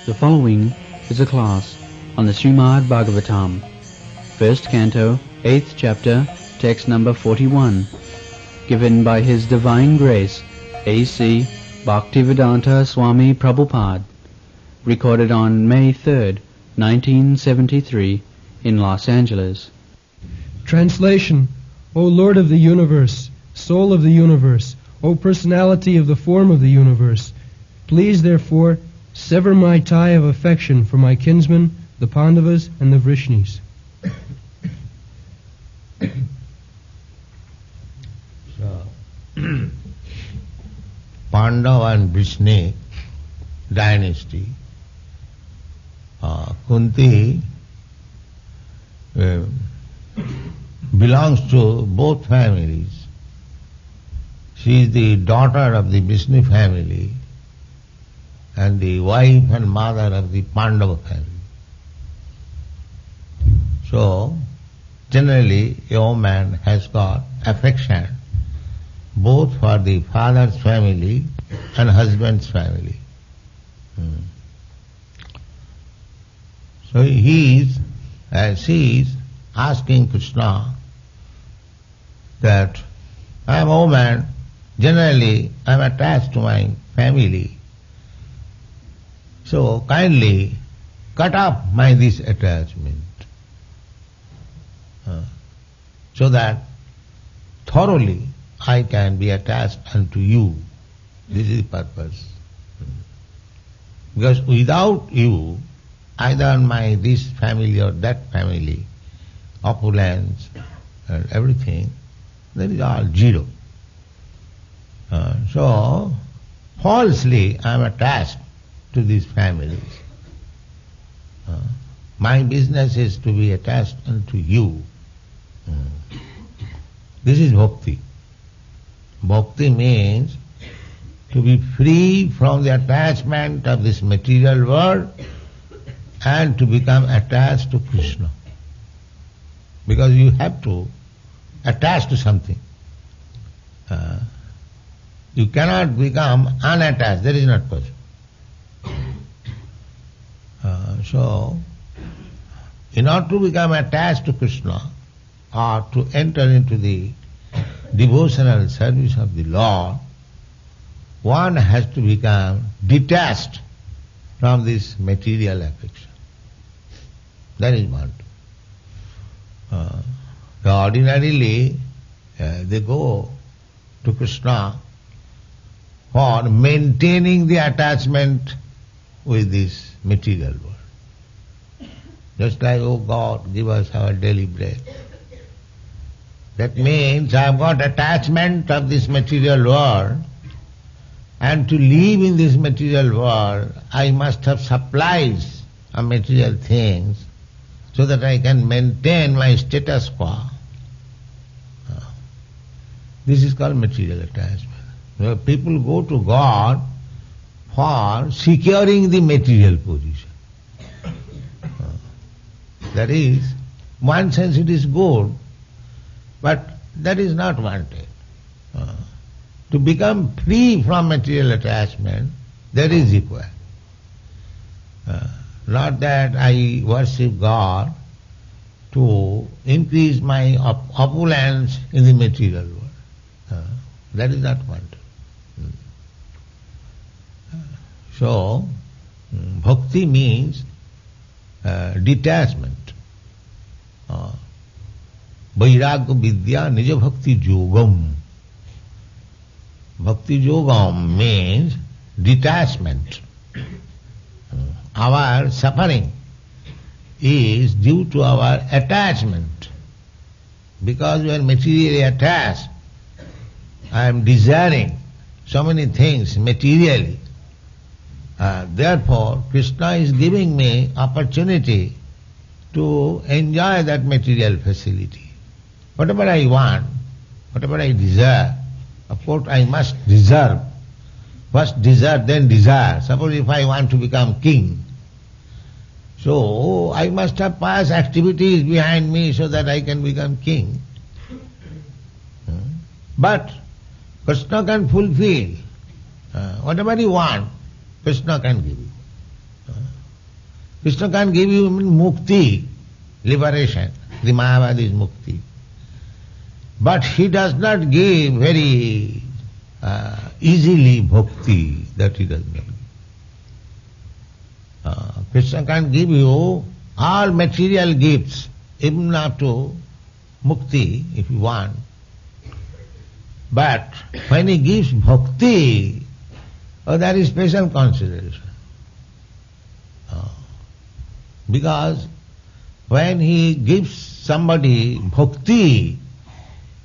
The following is a class on the Srimad Bhagavatam, first canto, 8th chapter, text number 41, given by His Divine Grace, A.C. Bhaktivedanta Swami Prabhupada, recorded on May 3rd, 1973, in Los Angeles. Translation: O Lord of the universe, Soul of the universe, O Personality of the form of the universe, please therefore sever my tie of affection for my kinsmen, the Pandavas and the Vrishnis. So, Pandava and Vrishni dynasty, Kunti belongs to both families. She is the daughter of the Vrishni family and the wife and mother of the Pandava family. So, generally a woman has got affection both for the father's family and husband's family. So she is asking Krishna that I am a woman, generally I am attached to my family. So kindly cut off my this attachment so that thoroughly I can be attached unto you. This is the purpose. Because without you, either my this family or that family, opulence and everything, that is all zero. So falsely I am attached to these families. My business is to be attached unto you. This is bhakti. Bhakti means to be free from the attachment of this material world and to become attached to Krishna. Because you have to attach to something. You cannot become unattached. That is not possible. So, in order to become attached to Krishna or to enter into the devotional service of the Lord, one has to become detached from this material affection. That is one. Ordinarily, they go to Krishna for maintaining the attachment with this material world. Just like, oh God, give us our daily bread. That means I have got attachment of this material world, and to live in this material world, I must have supplies of material things so that I can maintain my status quo. This is called material attachment. People go to God for securing the material position. That is, one sense it is good, but that is not wanted. To become free from material attachment, that is required. Not that I worship God to increase my opulence in the material world. That is not wanted. So, bhakti means detachment. Vairagya vidya nija bhakti yogam. Bhakti yogam means detachment. Our suffering is due to our attachment. Because we are materially attached, I am desiring so many things materially. Therefore, Krishna is giving me opportunity to enjoy that material facility. Whatever I want, whatever I desire, of course I must deserve. First desire, then desire. Suppose if I want to become king, so I must have pious activities behind me so that I can become king. But Krishna can fulfill whatever you want, Krishna can give you. Krishna can give you mukti, liberation. The Mayavadi is mukti. But he does not give very easily bhakti, that he does not give. Krishna can give you all material gifts, even up to mukti, if you want. But when he gives bhakti, that is special consideration. Because when he gives somebody bhakti,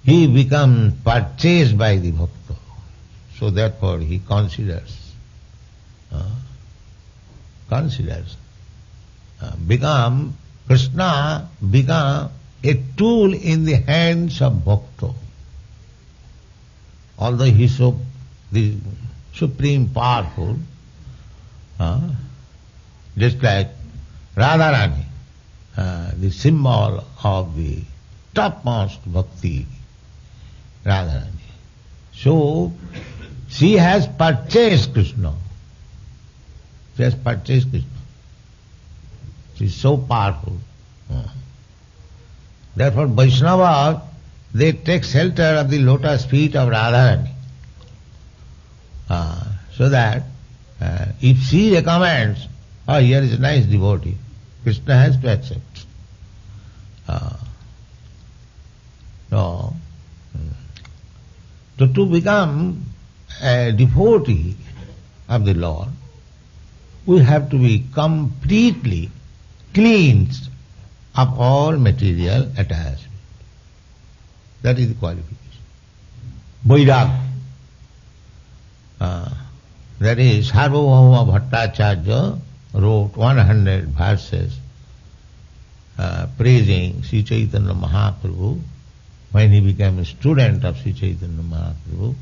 he becomes purchased by the bhakta. So therefore he considers. Krishna become a tool in the hands of bhakta. Although he is so the supreme powerful, just like Radharani, the symbol of the topmost bhakti, Radharani. So she has purchased Krishna. She has purchased Krishna. She is so powerful. Therefore Vaishnavas, they take shelter of the lotus feet of Radharani. So that if she recommends, here is a nice devotee, Krishna has to accept. So to become a devotee of the Lord, we have to be completely cleansed of all material attachment. That is the qualification. Vairag. That is, Sarvabhauma Bhattacharya wrote 100 verses praising Sri Chaitanya Mahaprabhu when he became a student of Sri Chaitanya Mahaprabhu.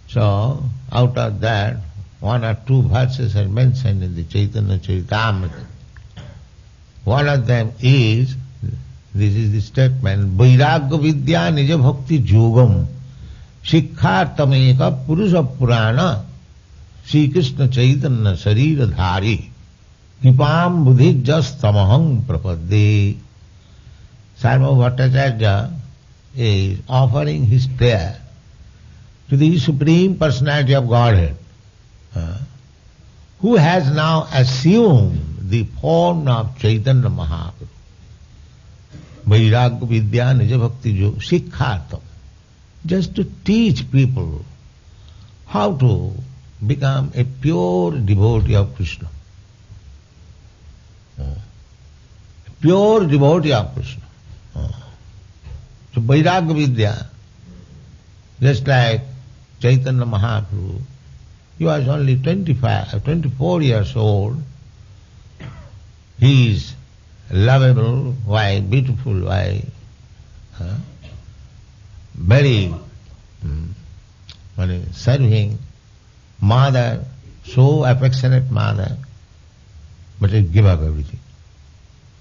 So, out of that, 1 or 2 verses are mentioned in the Chaitanya Charitamrita. One of them is, this is the statement, Vairagya Vidya Nija Bhakti Yogam Shikkhartameka Purusha Purana Sri Krishna Chaitanya Sarira Dhari Kipam Buddhi Jastamaham Prapadde. Sarvabhauma Bhattacharya is offering his prayer to the Supreme Personality of Godhead, who has now assumed the form of Chaitanya Mahaprabhu. Vairagya Vidya Nija Bhakti Yoga Shikkhartam. Just to teach people how to become a pure devotee of Krishna. Pure devotee of Krishna. So Vairagya Vidya, just like Chaitanya Mahaprabhu, he was only 24 years old. He is lovable wife, beautiful wife, very serving mother, so affectionate mother, but he gave up everything,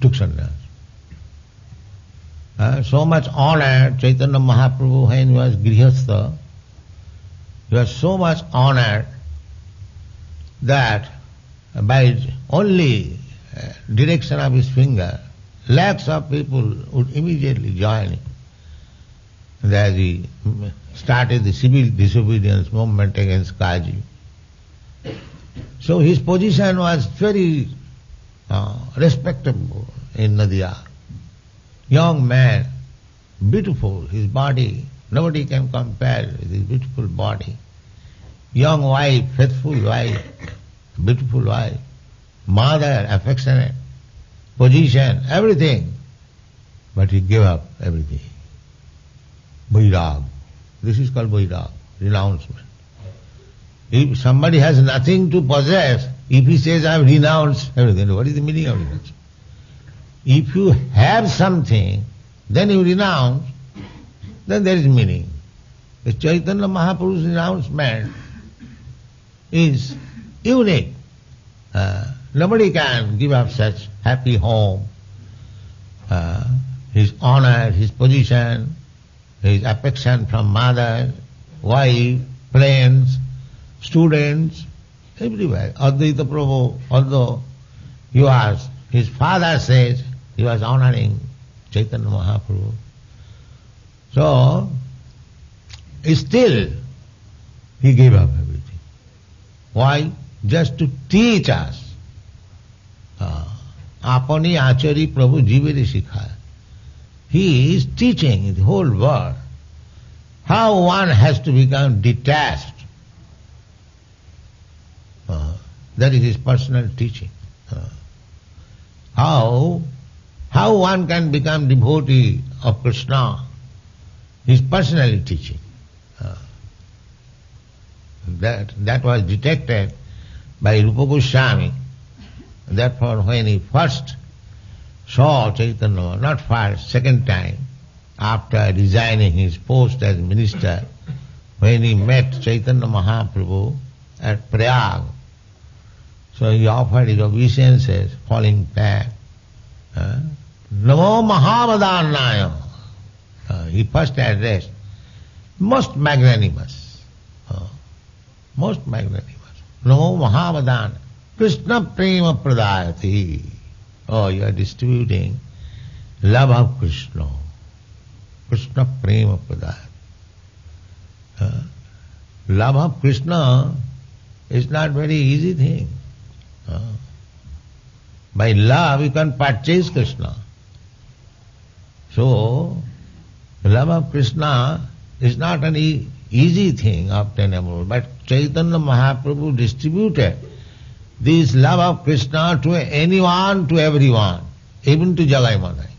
took sannyas. So much honored Chaitanya Mahaprabhu when he was grihastha, he was so much honored that by only direction of his finger, lakhs of people would immediately join him. As he started the civil disobedience movement against Kaji. So his position was very respectable in Nadia. Young man, beautiful, his body, nobody can compare with his beautiful body. Young wife, faithful wife, beautiful wife, mother, affectionate, position, everything. But he gave up everything. Vairag. This is called Vairag, renouncement. If somebody has nothing to possess, if he says, I have renounced everything, what is the meaning of renouncement? If you have something, then you renounce, then there is meaning. The Chaitanya Mahaprabhu's renouncement is unique. Nobody can give up such happy home, his honor, his position, his affection from mother, wife, friends, students, everywhere. Advaita Prabhu, although his father says, he was honoring Chaitanya Mahaprabhu. So, still, he gave up everything. Why? Just to teach us. Apani Achari Prabhu Jiviri Shikhaya. He is teaching the whole world how one has to become detached. That is his personal teaching. How one can become devotee of Krishna, his personal teaching. That was detected by Rupa Goswami. Therefore, when he first saw Chaitanya, not first, second time, after resigning his post as minister, when he met Chaitanya Mahaprabhu at Prayag, so he offered his obeisances, falling back. Namo Mahavadannaya. He first addressed, most magnanimous. Most magnanimous. Namo Mahavadannaya. Krishna Prema Pradayati. Oh, you are distributing love of Krishna. Krishna Prema Pradayati. Love of Krishna is not very easy thing. By love you can purchase Krishna. So, love of Krishna is not an easy thing obtainable, but Chaitanya Mahaprabhu distributed this love of Krishna to anyone, to everyone, even to Jagai Madai.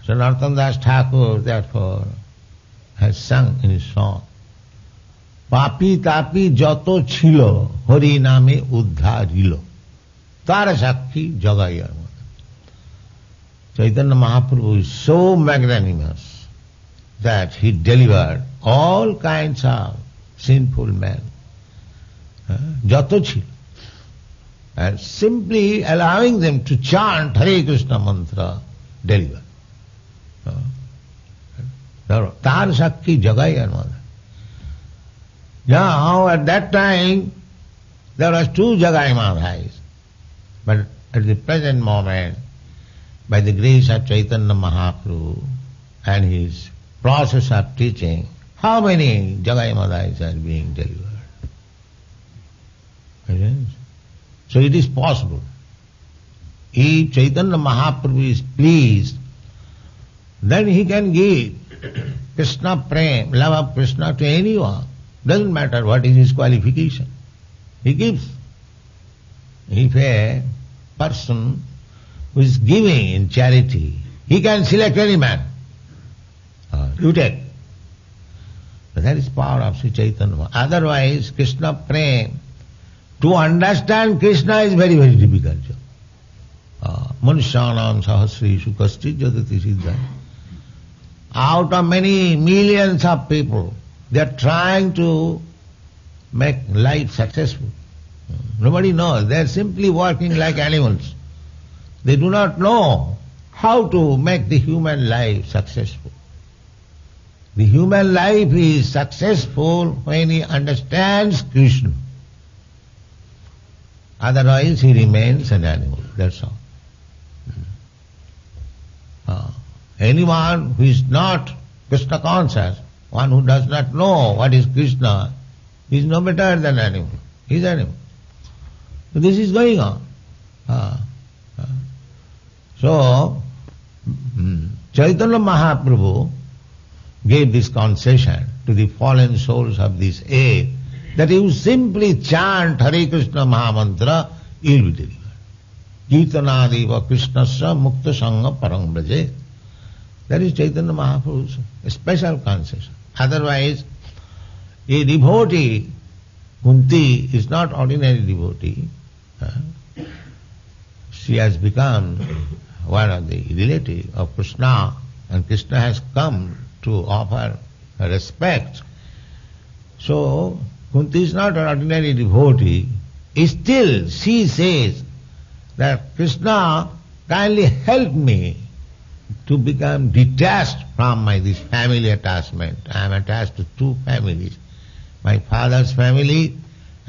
So Narottam Das Thakur therefore has sung in his song, Papi tapi joto chilo, Hari name uddharilo, Tara Sakhi Jagai Madai. Chaitanya Mahaprabhu is so magnanimous that he delivered all kinds of sinful men. Jato chilo. And simply allowing them to chant Hare Krishna mantra, deliver. Tar Sakhi Jagai Madai. Now, at that time, there was two Jagai Madhais. But at the present moment, by the grace of Chaitanya Mahaprabhu and his process of teaching, how many Jagai Madhais are being delivered? So it is possible. If Chaitanya Mahaprabhu is pleased, then he can give Krishna Prem, love of Krishna to anyone. Doesn't matter what is his qualification. He gives. If a person who is giving in charity, he can select any man. You take. But that is power of Sri Chaitanya. Otherwise, Krishna Prem, to understand Krishna is very, very difficult. Manusyanam sahasrishu kasti jadati siddha. Out of many millions of people, they are trying to make life successful. Nobody knows. They are simply working like animals. They do not know how to make the human life successful. The human life is successful when he understands Krishna. Otherwise he remains an animal, that's all. Anyone who is not Krishna conscious, one who does not know what is Krishna, is no better than animal. He is animal. So this is going on. So, Chaitanya Mahaprabhu gave this concession to the fallen souls of this age, that you simply chant Hare Krishna Mahamantra, you will be delivered. Kirtanadiva Krishnasya Mukta Sangha Parang Braje. That is Chaitanya Mahaprabhu's special concession. Otherwise, a devotee, Kunti is not ordinary devotee. She has become one of the relatives of Krishna, and Krishna has come to offer her respect. So, Kunti is not an ordinary devotee. Still, she says that Krishna, kindly help me to become detached from this family attachment. I am attached to two families, my father's family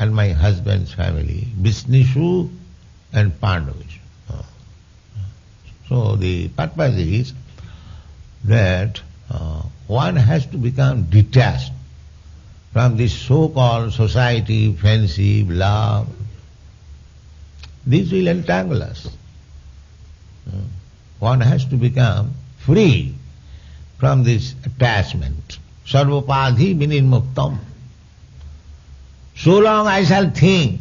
and my husband's family, Vishnishu and Pandavishu. So the purpose is that one has to become detached from this so-called society, friendship, love. This will entangle us. One has to become free from this attachment. Sarvapadhi vinirmuktam. So long I shall think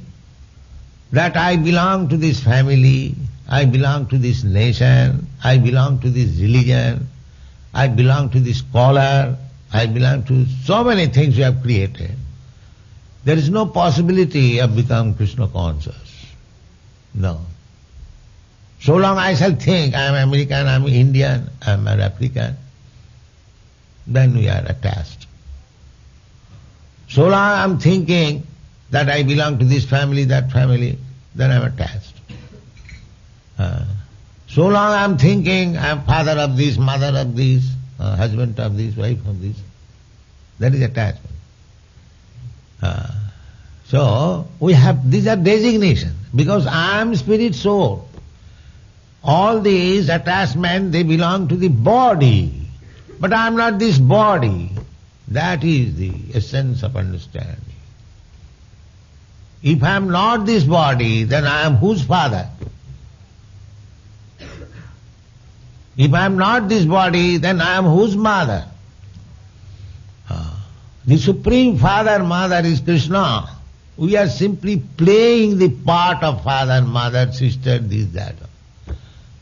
that I belong to this family, I belong to this nation, I belong to this religion, I belong to this scholar, I belong to so many things we have created. There is no possibility of becoming Krishna conscious. No. So long I shall think I am American, I am Indian, I am African, then we are attached. So long I am thinking that I belong to this family, that family, then I am attached. So long I am thinking I am father of this, mother of this, husband of this, wife of this. That is attachment. So we have, these are designations, because I am spirit soul. All these attachments, they belong to the body. But I am not this body. That is the essence of understanding. If I am not this body, then I am whose father? If I am not this body, then I am whose mother? The Supreme Father, Mother is Krishna. We are simply playing the part of father, mother, sister, this, that.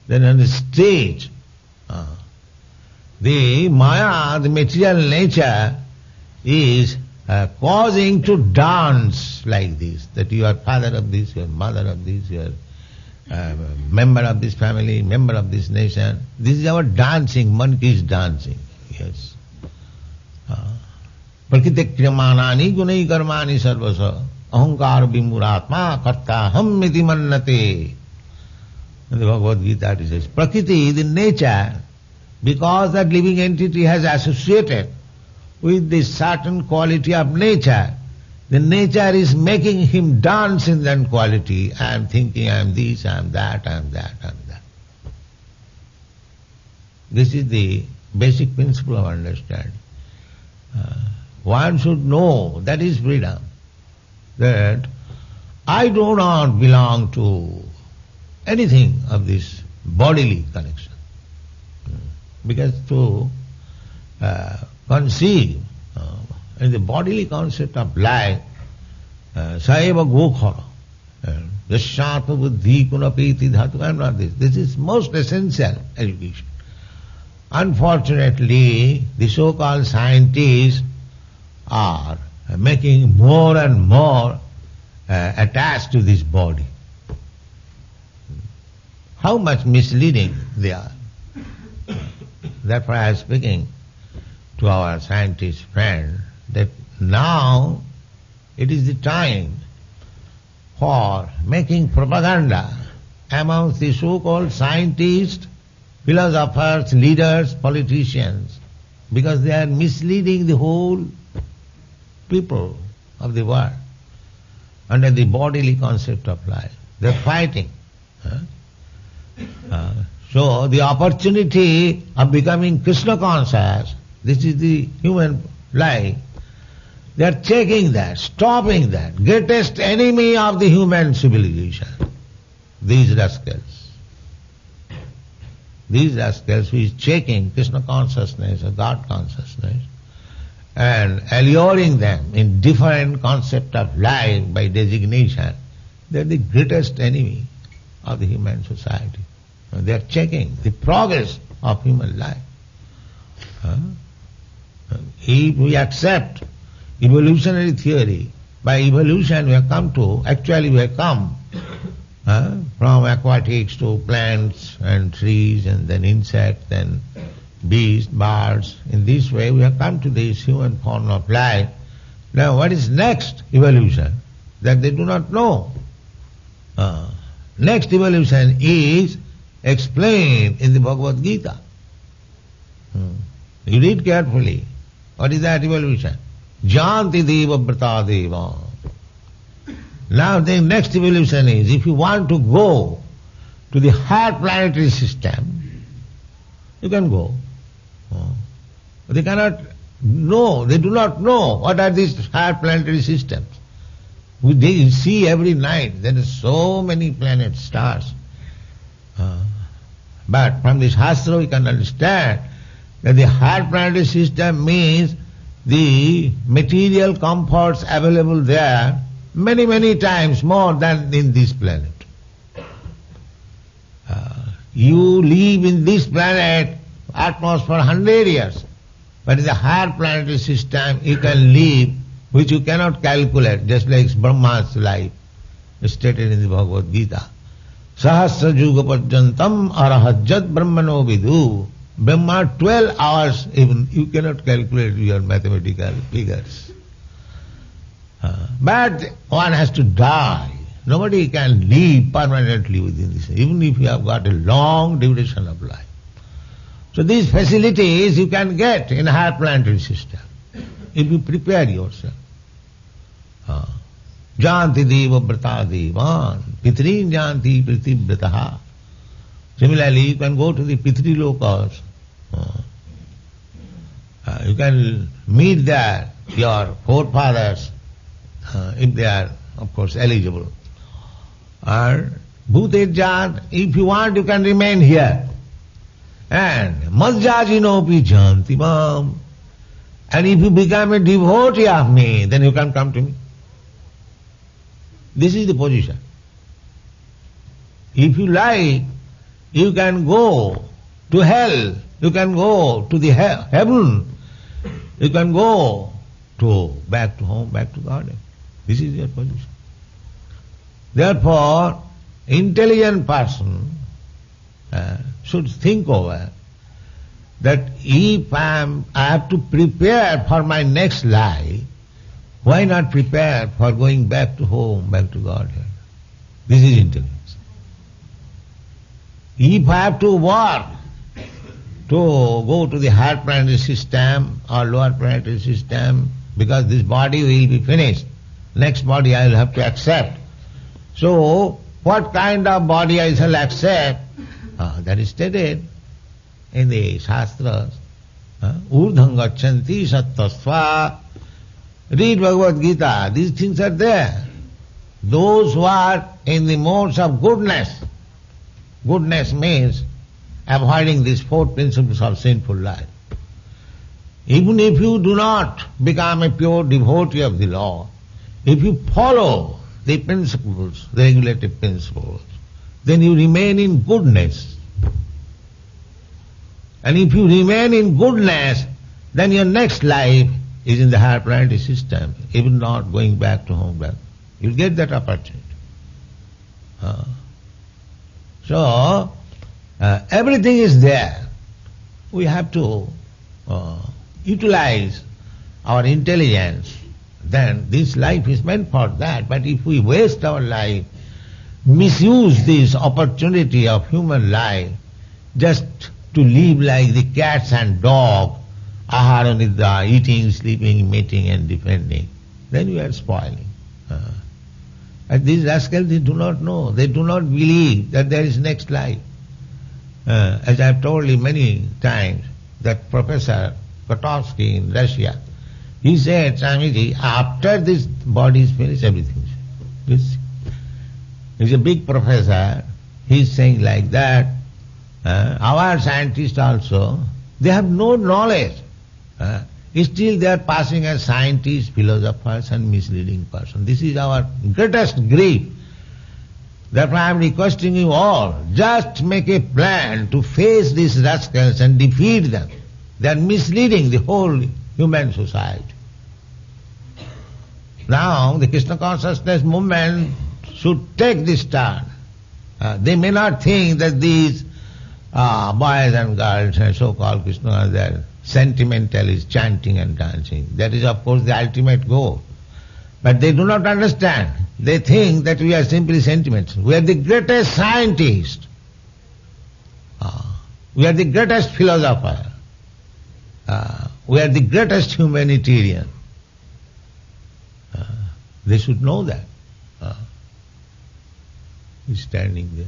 Then on the stage, the Maya, the material nature, is causing to dance like this, that you are father of this, you are mother of this, you are member of this family, member of this nation. This is our dancing, monkeys dancing. Yes. Prakriti kriyamanani gunai karmani sarvasa ahankar vimuratma karta ham iti mannate. In the Bhagavad Gita it says, Prakriti, the nature, because that living entity has associated with this certain quality of nature, the nature is making him dance in that quality. I am thinking, I am this, I am that, I am that, I am that. This is the basic principle of understanding. One should know, that is freedom, that I do not belong to anything of this bodily connection. Because to conceive in the bodily concept of life, saeva gokhara, yashatma buddhi kunapeti dhatu, I am not this. This is most essential education. Unfortunately, the so-called scientists are making more and more attached to this body. How much misleading they are. Therefore I was speaking to our scientist friend that now it is the time for making propaganda amongst the so-called scientists, philosophers, leaders, politicians, because they are misleading the whole people of the world under the bodily concept of life. They are fighting. So the opportunity of becoming Krishna conscious, this is the human life, they are checking that, stopping that. Greatest enemy of the human civilization, these rascals. These rascals who is checking Krishna consciousness or God consciousness and alluring them in different concept of life by designation, they are the greatest enemy of the human society. They are checking the progress of human life. If we accept evolutionary theory, by evolution we have come to, actually we have come from aquatics to plants and trees and then insects, then beasts, birds. In this way we have come to this human form of life. Now what is next evolution? That they do not know. Next evolution is explained in the Bhagavad Gita. You read carefully. What is that evolution? Janti deva brata deva. Now the next evolution is, if you want to go to the higher planetary system, you can go. They cannot know, they do not know what are these higher planetary systems. They see every night there are so many planets, stars. But from this Shastra we can understand that the higher planetary system means the material comforts available there many, many times more than in this planet. You live in this planet atmosphere for 100 years, but in the higher planetary system you can live which you cannot calculate, just like Brahma's life, stated in the Bhagavad Gita. Sahasra Juga Pajantam Arahajat Brahmano Vidu. Brahma 12 hours, even you cannot calculate your mathematical figures. But one has to die. Nobody can live permanently within this, even if you have got a long duration of life. So these facilities you can get in a higher planetary system, if you prepare yourself. Janti deva vrata devan, pitrin janti priti vrataha. Similarly, you can go to the pitri lokas. You can meet there your forefathers, if they are, of course, eligible. And bhutejat, if you want, you can remain here. And madhyajinopi janti mam. And if you become a devotee of me, then you can come to me. This is the position. If you like, you can go to hell, you can go to the heaven, you can go to back to home, back to garden. This is your position. Therefore, intelligent person should think over that if I have to prepare for my next life, why not prepare for going back to home, back to Godhead? This is intelligence. If I have to work to go to the higher planetary system or lower planetary system, because this body will be finished, next body I will have to accept. So, what kind of body I shall accept? That is stated in the Shastras. Urdham gachanti sattasva. Read Bhagavad Gita, these things are there. Those who are in the modes of goodness, goodness means avoiding these four principles of sinful life. Even if you do not become a pure devotee of the Lord, if you follow the principles, the regulative principles, then you remain in goodness. And if you remain in goodness, then your next life is in the higher planetary system, even not going back to home. You'll get that opportunity. So, everything is there. We have to utilize our intelligence. Then this life is meant for that. But if we waste our life, misuse this opportunity of human life just to live like the cats and dogs, ahara nidra, eating, sleeping, mating and defending, then we are spoiling. And these rascals, they do not know, they do not believe that there is next life. As I have told you many times, that Professor Kotovsky in Russia, he said, Swamiji, after this body is finished, everything is finished. He's a big professor, he's saying like that. Our scientists also, they have no knowledge. Still they are passing as scientists, philosophers and misleading persons. This is our greatest grief. Therefore I am requesting you all, just make a plan to face these rascals and defeat them. They are misleading the whole human society. Now the Krishna consciousness movement should take this turn. They may not think that these boys and girls and so-called Krishna are there, sentimentalists chanting and dancing. That is of course the ultimate goal. But they do not understand. They think that we are simply sentiments. We are the greatest scientists. We are the greatest philosopher. We are the greatest humanitarian. They should know that. He's standing there.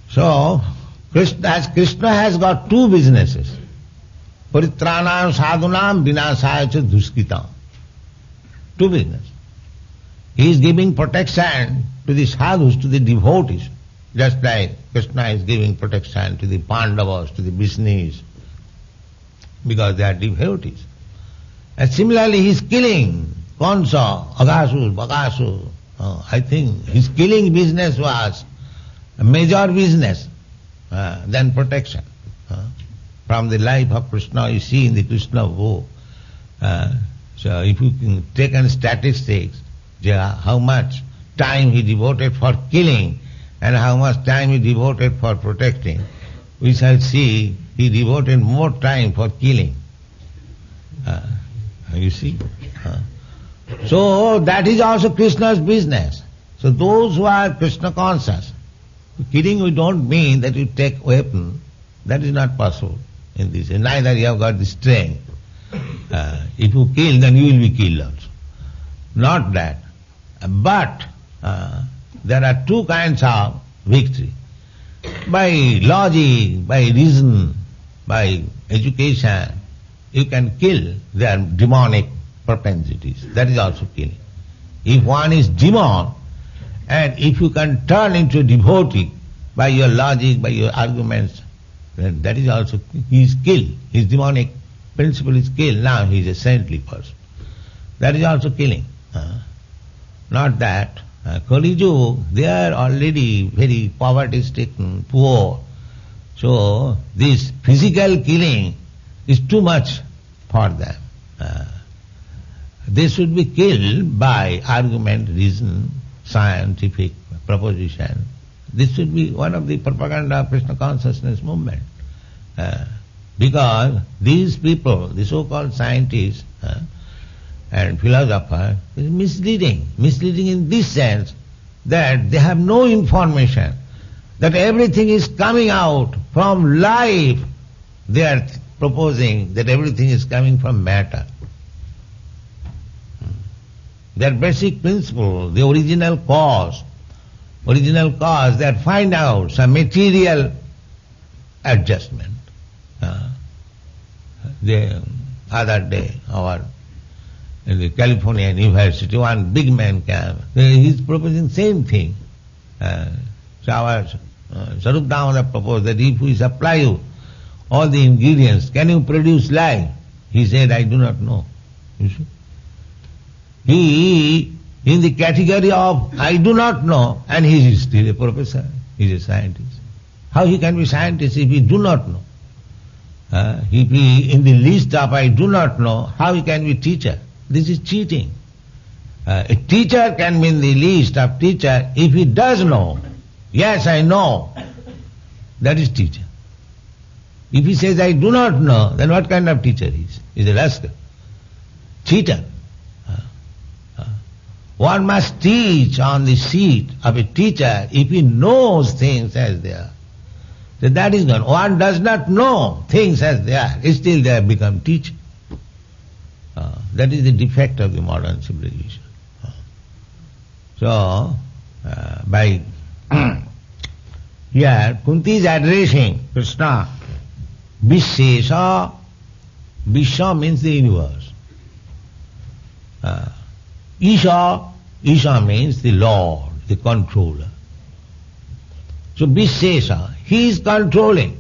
So, Krishna has got two businesses. Paritranam sadhunam vinasaya cha duskitam. Two businesses. He is giving protection to the sadhus, to the devotees, just like Krishna is giving protection to the Pandavas, to the Vishnus, because they are devotees. And similarly, he is killing Kansa, Aghasur, Bakasur. I think his killing business was a major business than protection. From the life of Krishna, you see in the Krishna book. So if you can take in statistics, how much time he devoted for killing and how much time he devoted for protecting, we shall see he devoted more time for killing. You see? So that is also Krishna's business. So those who are Krishna conscious, killing we don't mean that you take weapon. That is not possible in this. Neither you have got the strength. If you kill, then you will be killed also. Not that. But there are two kinds of victory. By logic, by reason, by education, you can kill their demonic propensities. That is also killing. If one is demon, and if you can turn into a devotee by your logic, by your arguments, then that is also, he is killed. His demonic principle is killed. Now he is a saintly person. That is also killing. Not that. Kali Yuga, they are already very poverty-stricken, poor. So this physical killing is too much for them. They should be killed by argument, reason, scientific proposition. This should be one of the propaganda of Krishna consciousness movement. Because these people, the so-called scientists and philosophers, is misleading. Misleading in this sense that they have no information, that everything is coming out from life. They are proposing that everything is coming from matter. Their basic principle, the original cause, they are find out some material adjustment. The other day, in the California University, one big man came. He is proposing same thing. So our Sarup Damodar proposed that if we supply you all the ingredients, can you produce life? He said, I do not know. You see? He, in the category of I do not know, and he is still a professor, he is a scientist. How he can be scientist if he do not know? If he in the list of I do not know, how he can be teacher? This is cheating. A teacher can be in the list of teacher if he does know. Yes, I know. That is teacher. If he says I do not know, then what kind of teacher he is? He is a rascal. Cheater. One must teach on the seat of a teacher if he knows things as they are. So that is gone. One does not know things as they are. Still they have become teacher. That is the defect of the modern civilization. So, by here, Kunti is addressing Krishna. Vishesha. Vishwa means the universe. Isha means the Lord, the controller. So Vishesha, he is controlling.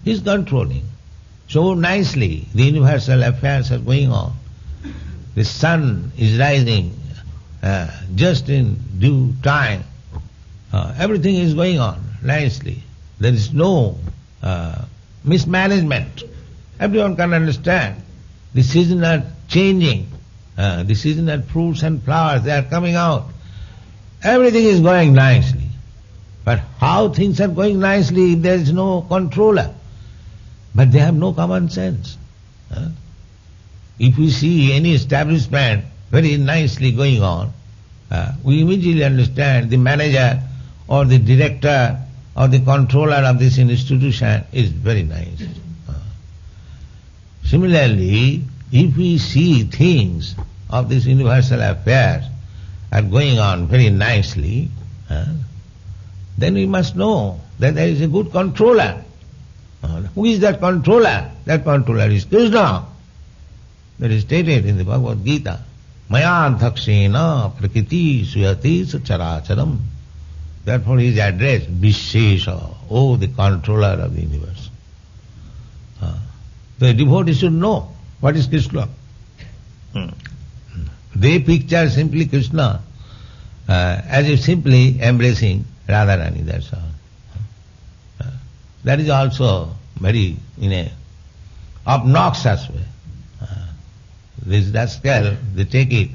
He is controlling. So nicely the universal affairs are going on. The sun is rising just in due time. Everything is going on nicely. There is no mismanagement. Everyone can understand. The seasons are changing. The seasonal fruits and flowers, they are coming out. Everything is going nicely. But how things are going nicely if there is no controller? But they have no common sense. If we see any establishment very nicely going on, we immediately understand the manager or the director or the controller of this institution is very nice. Similarly, if we see things of this universal affairs are going on very nicely, then we must know that there is a good controller. Who is that controller? That controller is Krishna. That is stated in the Bhagavad Gita. Maya dhakshena prakriti suyati characharam. Therefore he is addressed Vishesha, oh the controller of the universe. The devotee should know what is Krishna. They picture simply Krishna as if simply embracing Radharani, that's all. That is also very in a obnoxious way. This rascal, they take it,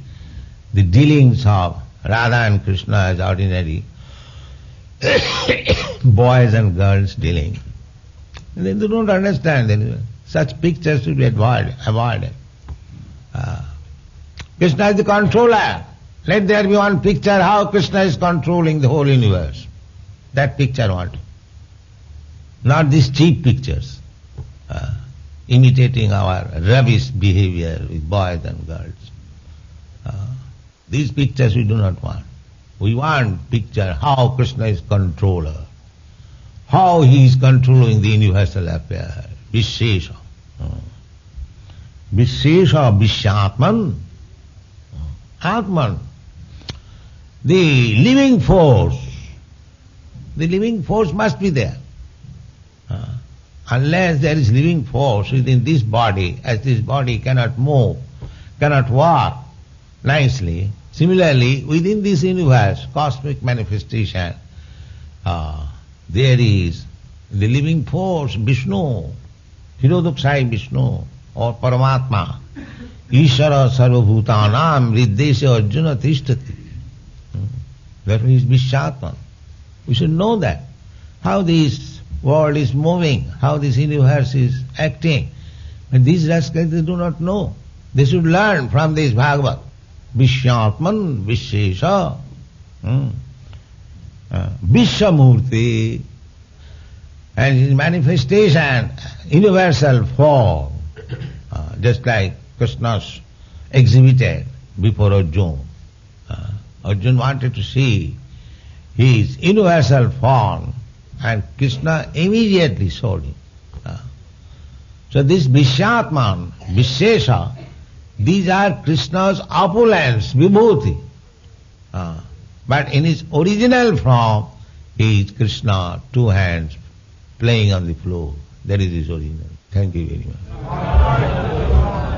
the dealings of Radha and Krishna as ordinary boys and girls dealing. And they don't understand. Such pictures should be avoided. Krishna is the controller. Let there be one picture how Krishna is controlling the whole universe. That picture I want. Not these cheap pictures, imitating our rubbish behavior with boys and girls. These pictures we do not want. We want picture how Krishna is controller, how he is controlling the universal affair. Vishesha. Vishesha Vishyatman. Atman. The living force must be there. Unless there is living force within this body, as this body cannot move, cannot walk nicely, similarly within this universe, cosmic manifestation, there is the living force, Vishnu, Hirodakshai Vishnu, or Paramatma, Ishara Sarvabhutanam Riddesha Arjuna Tishtati. Therefore he is Vishyatman. We should know that. How this world is moving, how this universe is acting. And these rascals, they do not know. They should learn from this Bhagavad. Vishyatman, Vishesha, Vishwamurti, and his manifestation, universal form, just like Krishna's exhibited before Arjuna. Arjuna wanted to see his universal form, and Krishna immediately showed him. So this Vishyatman, Vishesha, these are Krishna's opulence, Vibhuti. But in his original form, he is Krishna, two hands playing on the floor. That is his original. Thank you very much.